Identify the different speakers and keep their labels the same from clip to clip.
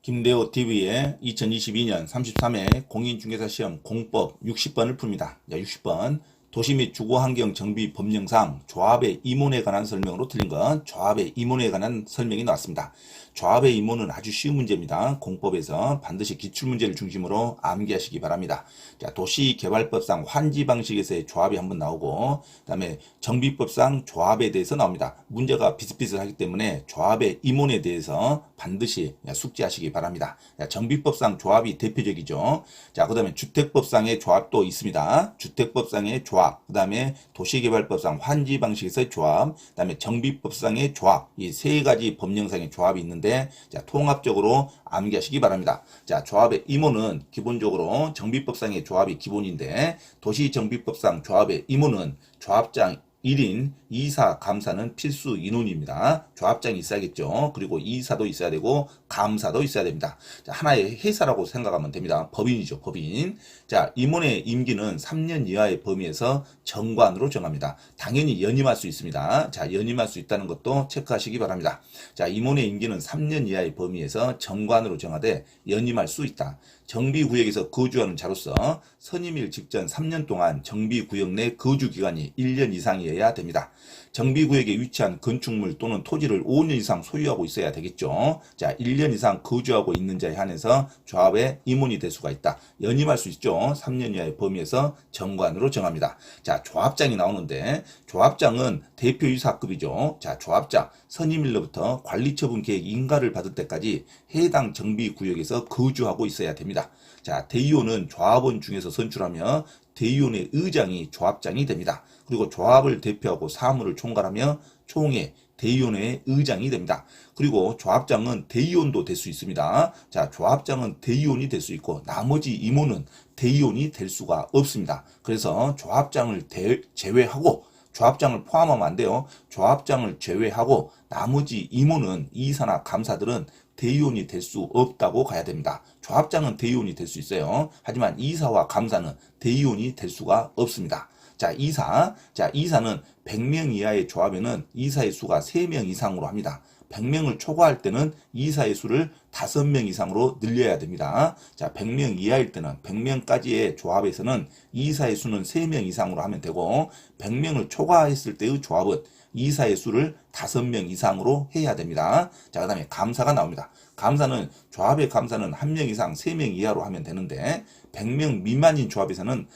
Speaker 1: 김대호 TV의 2022년 33회 공인중개사 시험 공법 60번을 풉니다. 60번 도시 및 주거환경 정비 법령상 조합의 이문에 관한 설명으로 틀린 건 조합의 이문에 관한 설명이 나왔습니다. 조합의 이문은 아주 쉬운 문제입니다. 공법에서 반드시 기출문제를 중심으로 암기하시기 바랍니다. 자, 도시개발법상 환지 방식에서의 조합이 한번 나오고 그 다음에 정비법상 조합에 대해서 나옵니다. 문제가 비슷비슷하기 때문에 조합의 이문에 대해서 반드시 숙지하시기 바랍니다. 자, 정비법상 조합이 대표적이죠. 자, 그 다음에 주택법상의 조합도 있습니다. 주택법상의 조합, 그 다음에 도시개발법상 환지 방식에서의 조합, 그 다음에 정비법상의 조합, 이 세 가지 법령상의 조합이 있는데 자, 통합적으로 암기하시기 바랍니다. 자, 조합의 이문은 기본적으로 정비법상의 조합이 기본인데 도시정비법상 조합의 이문은 조합장 1인, 이사, 감사는 필수 인원입니다. 조합장이 있어야겠죠. 그리고 이사도 있어야 되고 감사도 있어야 됩니다. 자, 하나의 회사라고 생각하면 됩니다. 법인이죠. 법인. 자, 임원의 임기는 3년 이하의 범위에서 정관으로 정합니다. 당연히 연임할 수 있습니다. 자, 연임할 수 있다는 것도 체크하시기 바랍니다. 자, 임원의 임기는 3년 이하의 범위에서 정관으로 정하되 연임할 수 있다. 정비구역에서 거주하는 자로서 선임일 직전 3년 동안 정비구역 내 거주기간이 1년 이상이어야 됩니다. 정비구역에 위치한 건축물 또는 토지를 5년 이상 소유하고 있어야 되겠죠. 자, 1년 이상 거주하고 있는 자에 한해서 조합의 임원이 될 수가 있다. 연임할 수 있죠. 3년 이하의 범위에서 정관으로 정합니다. 자, 조합장이 나오는데 조합장은 대표이사급이죠. 자, 조합장 선임일로부터 관리처분 계획 인가를 받을 때까지 해당 정비구역에서 거주하고 있어야 됩니다. 자, 대의원은 조합원 중에서 선출하며 대의원의 의장이 조합장이 됩니다. 그리고 조합을 대표하고 사무를 총괄하며 총회 대의원의 의장이 됩니다. 그리고 조합장은 대의원도 될 수 있습니다. 자, 조합장은 대의원이 될 수 있고 나머지 임원은 대의원이 될 수가 없습니다. 그래서 조합장을 제외하고 조합장을 포함하면 안 돼요. 조합장을 제외하고 나머지 임원은 이사나 감사들은 대의원이 될 수 없다고 가야 됩니다. 조합장은 대의원이 될 수 있어요. 하지만 이사와 감사는 대의원이 될 수가 없습니다. 자, 이사. 자, 이사는 100명 이하의 조합에는 이사의 수가 3명 이상으로 합니다. 100명을 초과할 때는 이사의 수를 5명 이상으로 늘려야 됩니다. 자, 100명 이하일 때는 100명까지의 조합에서는 이사의 수는 3명 이상으로 하면 되고 100명을 초과했을 때의 조합은 이사의 수를 5명 이상으로 해야 됩니다. 자, 그 다음에 감사가 나옵니다. 감사는 조합의 감사는 1명 이상 3명 이하로 하면 되는데 100명 미만인 조합에서는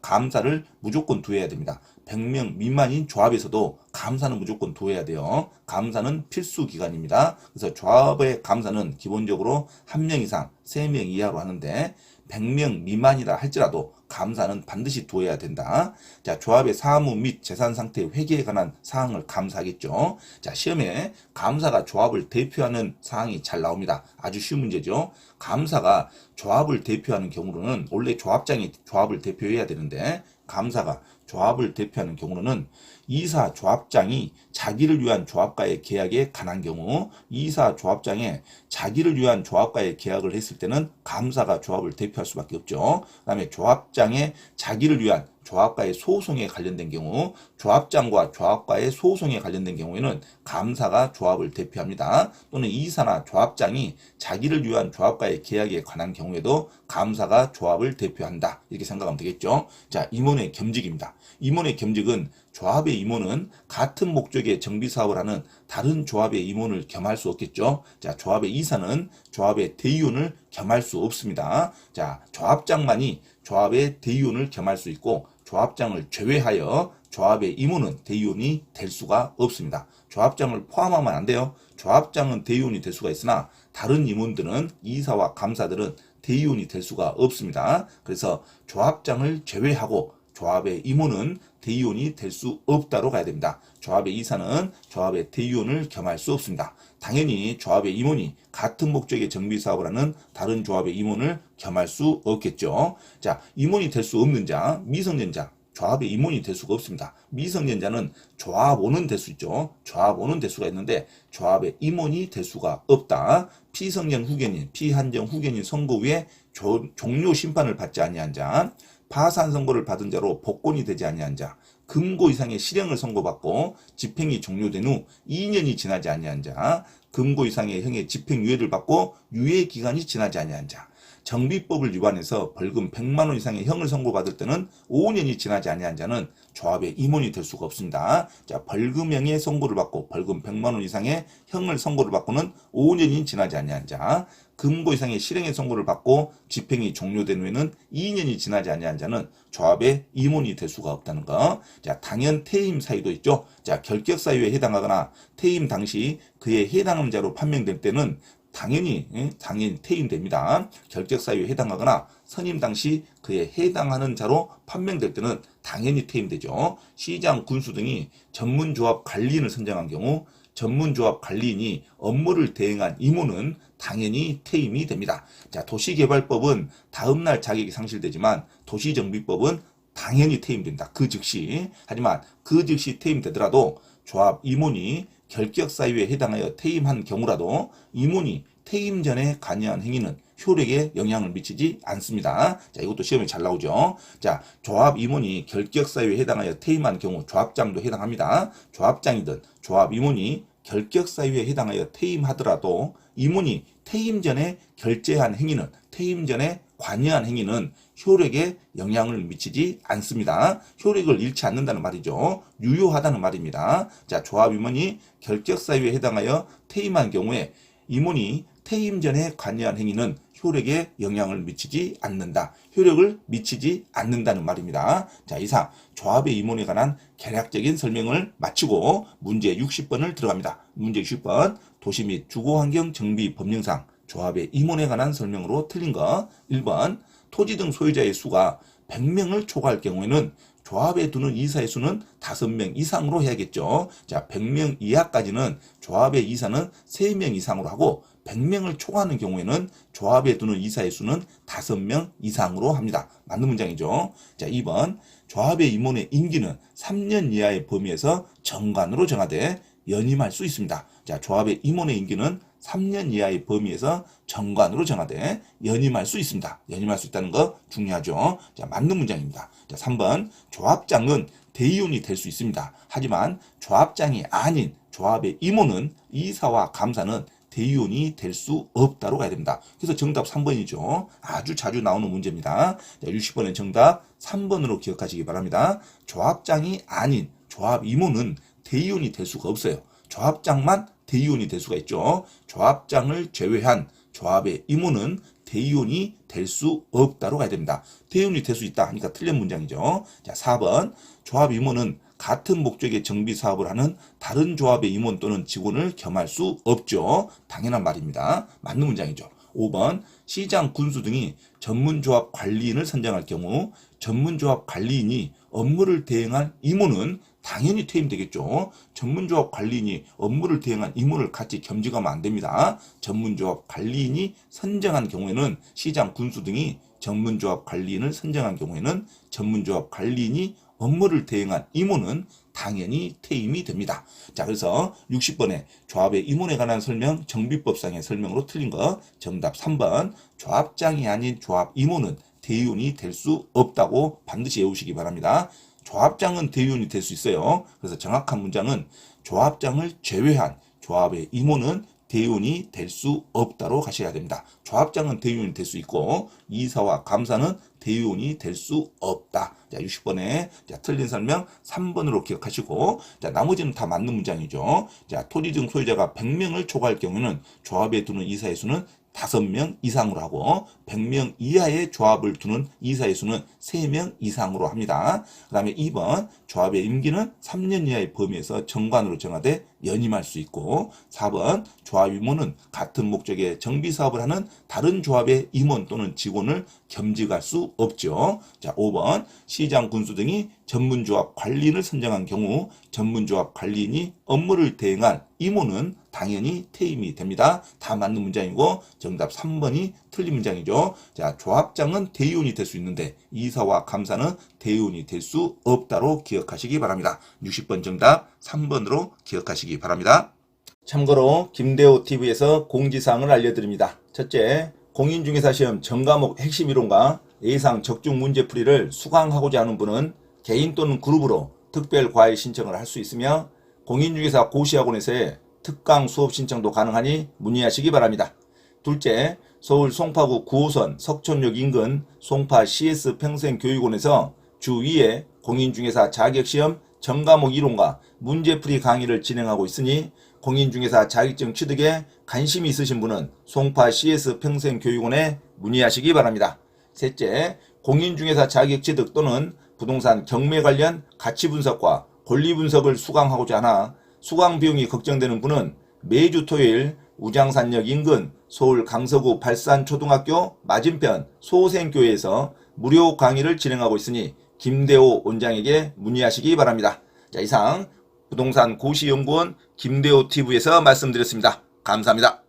Speaker 1: 감사를 무조건 두어야 됩니다. 100명 미만인 조합에서도 감사는 무조건 두어야 돼요. 감사는 필수 기간입니다. 그래서 조합의 감사는 기본적으로 1명 이상 3명 이하로 하는데 100명 미만이라 할지라도 감사는 반드시 두어야 된다. 자, 조합의 사무 및 재산 상태 회계에 관한 사항을 감사하겠죠. 자, 시험에 감사가 조합을 대표하는 사항이 잘 나옵니다. 아주 쉬운 문제죠. 감사가 조합을 대표하는 경우로는 원래 조합장이 조합을 대표해야 되는데 감사가 조합을 대표하는 경우는 이사 조합장이 자기를 위한 조합과의 계약에 관한 경우 이사 조합장에 자기를 위한 조합과의 계약을 했을 때는 감사가 조합을 대표할 수밖에 없죠. 그 다음에 조합장의 자기를 위한 조합과의 소송에 관련된 경우 조합장과 조합과의 소송에 관련된 경우에는 감사가 조합을 대표합니다. 또는 이사나 조합장이 자기를 위한 조합과의 계약에 관한 경우에도 감사가 조합을 대표한다. 이렇게 생각하면 되겠죠. 자, 임원의 겸직입니다. 임원의 겸직은 조합의 임원은 같은 목적의 정비사업을 하는 다른 조합의 임원을 겸할 수 없겠죠. 자, 조합의 이사는 조합의 대의원을 겸할 수 없습니다. 자, 조합장만이 조합의 대의원을 겸할 수 있고 조합장을 제외하여 조합의 임원은 대의원이 될 수가 없습니다. 조합장을 포함하면 안 돼요. 조합장은 대의원이 될 수가 있으나 다른 임원들은 이사와 감사들은 대의원이 될 수가 없습니다. 그래서 조합장을 제외하고 조합의 임원은 대의원이 될 수 없다로 가야 됩니다. 조합의 이사는 조합의 대의원을 겸할 수 없습니다. 당연히 조합의 임원이 같은 목적의 정비사업을 하는 다른 조합의 임원을 겸할 수 없겠죠. 자, 임원이 될 수 없는 자, 미성년자. 조합의 임원이 될 수가 없습니다. 미성년자는 조합원은 될 수 있죠. 조합원은 될 수가 있는데 조합의 임원이 될 수가 없다. 피성년 후견인, 피한정 후견인 선고 후에 종료 심판을 받지 아니한 자, 파산 선고를 받은 자로 복권이 되지 아니한 자, 금고 이상의 실형을 선고받고 집행이 종료된 후 2년이 지나지 아니한 자, 금고 이상의 형의 집행유예를 받고 유예기간이 지나지 아니한 자, 정비법을 위반해서 벌금 100만 원 이상의 형을 선고받을 때는 5년이 지나지 아니한 자는 조합의 임원이 될 수가 없습니다. 자, 벌금형의 선고를 받고 벌금 100만 원 이상의 형을 선고를 받고는 5년이 지나지 아니한 자, 금고 이상의 실형의 선고를 받고 집행이 종료된 후에는 2년이 지나지 아니한 자는 조합의 임원이 될 수가 없다는 거. 자, 당연 퇴임 사유도 있죠. 자, 결격 사유에 해당하거나 퇴임 당시 그에 해당하는 자로 판명될 때는 당연히 퇴임됩니다. 결격 사유에 해당하거나 선임 당시 그에 해당하는 자로 판명될 때는 당연히 퇴임되죠. 시장, 군수 등이 전문조합 관리인을 선정한 경우 전문조합 관리인이 업무를 대행한 임원은 당연히 퇴임이 됩니다. 자, 도시개발법은 다음날 자격이 상실되지만 도시정비법은 당연히 퇴임된다. 그 즉시. 하지만 그 즉시 퇴임되더라도 조합 임원이 결격 사유에 해당하여 퇴임한 경우라도 임원이 퇴임 전에 관여한 행위는 효력에 영향을 미치지 않습니다. 자, 이것도 시험에 잘 나오죠. 자, 조합 임원이 결격 사유에 해당하여 퇴임한 경우 조합장도 해당합니다. 조합장이든 조합 임원이 결격 사유에 해당하여 퇴임하더라도 임원이 퇴임 전에 결재한 행위는 퇴임 전에 관여한 행위는 효력에 영향을 미치지 않습니다. 효력을 잃지 않는다는 말이죠. 유효하다는 말입니다. 자, 조합 임원이 결격 사유에 해당하여 퇴임한 경우에 임원이 퇴임 전에 관여한 행위는 효력에 영향을 미치지 않는다. 효력을 미치지 않는다는 말입니다. 자, 이상 조합의 임원에 관한 개략적인 설명을 마치고 문제 60번을 들어갑니다. 문제 60번 도시 및 주거환경 정비 법령상 조합의 임원에 관한 설명으로 틀린 거. 1번 토지 등 소유자의 수가 100명을 초과할 경우에는 조합에 두는 이사의 수는 5명 이상으로 해야겠죠. 자, 100명 이하까지는 조합의 이사는 3명 이상으로 하고 100명을 초과하는 경우에는 조합에 두는 이사의 수는 5명 이상으로 합니다. 맞는 문장이죠. 자, 2번 조합의 임원의 임기는 3년 이하의 범위에서 정관으로 정하되 연임할 수 있습니다. 자, 조합의 임원의 임기는 3년 이하의 범위에서 정관으로 정하되 연임할 수 있습니다. 연임할 수 있다는 거 중요하죠. 자, 맞는 문장입니다. 자, 3번 조합장은 대의원이 될 수 있습니다. 하지만 조합장이 아닌 조합의 임원은 이사와 감사는 대의원이 될 수 없다로 가야 됩니다. 그래서 정답 3번이죠. 아주 자주 나오는 문제입니다. 자, 60번의 정답 3번으로 기억하시기 바랍니다. 조합장이 아닌 조합 임원은 대의원이 될 수가 없어요. 조합장만 대의원이 될 수가 있죠. 조합장을 제외한 조합의 임원은 대의원이 될 수 없다로 가야 됩니다. 대의원이 될 수 있다 하니까 틀린 문장이죠. 자, 4번 조합 임원은 같은 목적의 정비 사업을 하는 다른 조합의 임원 또는 직원을 겸할 수 없죠. 당연한 말입니다. 맞는 문장이죠. 5번 시장, 군수 등이 전문조합 관리인을 선정할 경우 전문조합 관리인이 업무를 대행할 임원은 당연히 퇴임되겠죠. 전문조합 관리인이 업무를 대행한 임원을 같이 겸직하면 안 됩니다. 전문조합 관리인이 선정한 경우에는 시장, 군수 등이 전문조합 관리인을 선정한 경우에는 전문조합 관리인이 업무를 대행한 임원은 당연히 퇴임이 됩니다. 자, 그래서 60번에 조합의 임원에 관한 설명, 정비법상의 설명으로 틀린 거 정답 3번 조합장이 아닌 조합 임원은 대의원이 될 수 없다고 반드시 외우시기 바랍니다. 조합장은 대의원이 될 수 있어요. 그래서 정확한 문장은 조합장을 제외한 조합의 임원은 대의원이 될 수 없다로 가셔야 됩니다. 조합장은 대의원이 될 수 있고 이사와 감사는 대의원이 될 수 없다. 자, 60번에 자, 틀린 설명 3번으로 기억하시고 자, 나머지는 다 맞는 문장이죠. 자, 토지 등 소유자가 100명을 초과할 경우는 조합에 두는 이사의 수는 5명 이상으로 하고 100명 이하의 조합을 두는 이사의 수는 3명 이상으로 합니다. 그 다음에 2번 조합의 임기는 3년 이하의 범위에서 정관으로 정하되 연임할 수 있고 4번 조합 임원은 같은 목적의 정비사업을 하는 다른 조합의 임원 또는 직원을 겸직할 수 없죠. 자, 5번 시장, 군수 등이 전문조합 관리인을 선정한 경우 전문조합 관리인이 업무를 대행할 임원은 당연히 퇴임이 됩니다. 다 맞는 문장이고 정답 3번이 틀린 문장이죠. 자, 조합장은 대의원이 될 수 있는데 이사와 감사는 대의원이 될 수 없다로 기억하시기 바랍니다. 60번 정답 3번으로 기억하시기 바랍니다. 참고로 김대호TV에서 공지사항을 알려드립니다. 첫째, 공인중개사 시험 전과목 핵심 이론과 예상 적중 문제풀이를 수강하고자 하는 분은 개인 또는 그룹으로 특별 과외 신청을 할 수 있으며 공인중개사 고시학원에서의 특강 수업 신청도 가능하니 문의하시기 바랍니다. 둘째, 서울 송파구 9호선 석촌역 인근 송파 CS 평생교육원에서 주 2회 공인중개사 자격시험 전과목 이론과 문제풀이 강의를 진행하고 있으니 공인중개사 자격증 취득에 관심이 있으신 분은 송파 CS 평생교육원에 문의하시기 바랍니다. 셋째, 공인중개사 자격 취득 또는 부동산 경매 관련 가치 분석과 권리 분석을 수강하고자 하나 수강 비용이 걱정되는 분은 매주 토요일 우장산역 인근 서울 강서구 발산초등학교 맞은편 소생교회에서 무료 강의를 진행하고 있으니 김대호 원장에게 문의하시기 바랍니다. 자, 이상 부동산 고시연구원 김대호 TV에서 말씀드렸습니다. 감사합니다.